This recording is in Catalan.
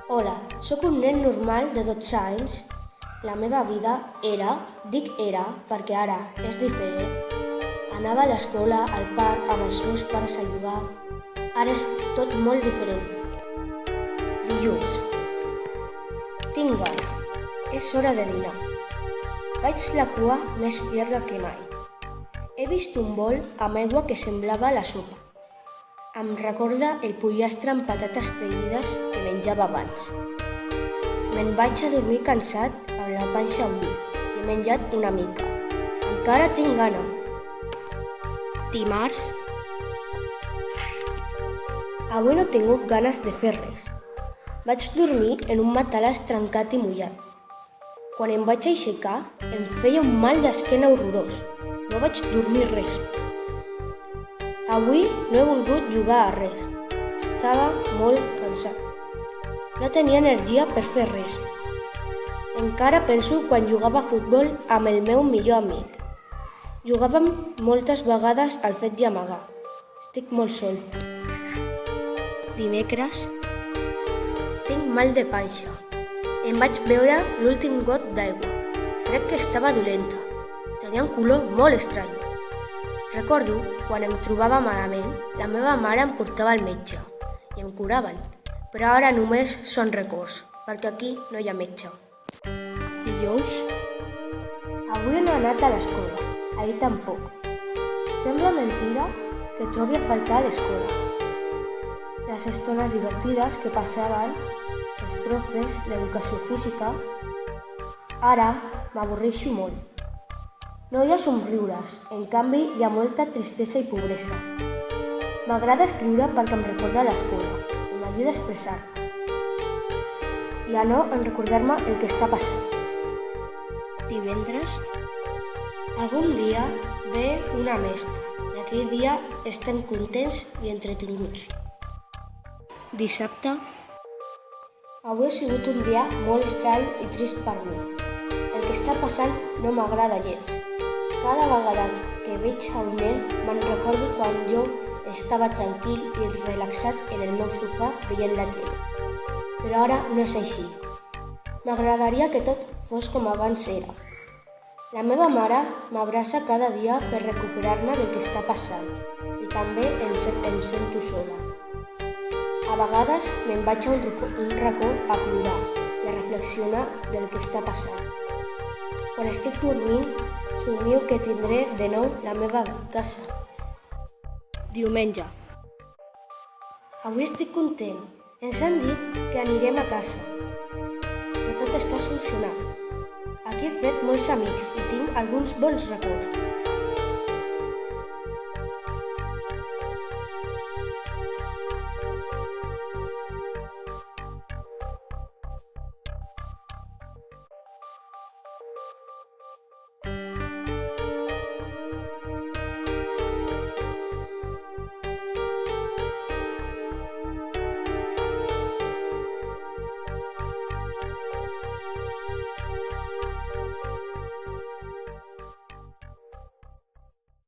Hola, sóc un nen normal de 12 anys. La meva vida dic era perquè ara és diferent. Anava a l'escola, al parc, amb els meus pares a jugar. Ara és tot molt diferent. Dilluns. Tinc gana. És hora de dinar. Vaig la cua més llarga que mai. He vist un bol amb aigua que semblava la sopa. Em recorda el pollastre amb patates fregides que menjava abans. Me'n vaig a dormir cansat amb la panxa buida i he menjat una mica. Encara tinc gana. Dimarts. Avui no he tingut ganes de fer res. Vaig dormir en un matalàs trencat i mullat. Quan em vaig aixecar, em feia un mal d'esquena horrorós. No vaig dormir res. Avui no he volgut jugar a res. Estava molt cansat. No tenia energia per fer res. Encara penso quan jugava a futbol amb el meu millor amic. Jugàvem moltes vegades al fet i amagar. Estic molt sol. Dimecres. Tinc mal de panxa. Em vaig beure l'últim got d'aigua. Crec que estava dolenta. Tenia un color molt estrany. Recordo quan em trobava malament, la meva mare em portava al metge i em curaven, però ara només són records, perquè aquí no hi ha metge. Dijous. Avui no he anat a l'escola, ahir tampoc. Sembla mentida que trobi a faltar a l'escola. Les estones divertides que passaven, els profes, l'educació física, ara m'avorreixo molt. No hi ha somriures, en canvi hi ha molta tristesa i pobresa. M'agrada escriure perquè em recorda l'escola i m'ajuda a expressar-me. I a no en recordar-me el que està passant. Divendres. Algun dia ve una mestra i aquell dia estem contents i entretinguts. Dissabte. Avui ha sigut un dia molt estrany i trist per mi. El que està passant no m'agrada gens. Cada vegada que veig a un nen me'n recordo quan jo estava tranquil i relaxat en el meu sofà veient la tele. Però ara no és així. M'agradaria que tot fos com abans era. La meva mare m'abraça cada dia per recuperar-me del que està passant i també em sento sola. A vegades me'n vaig a un racó a plorar i a reflexionar del que està passant. Quan estic dormint, somio que tindré de nou la meva casa. Diumenge. Avui estic content. Ens han dit que anirem a casa, que tot està solucionat. Aquí he fet molts amics i tinc alguns bons records.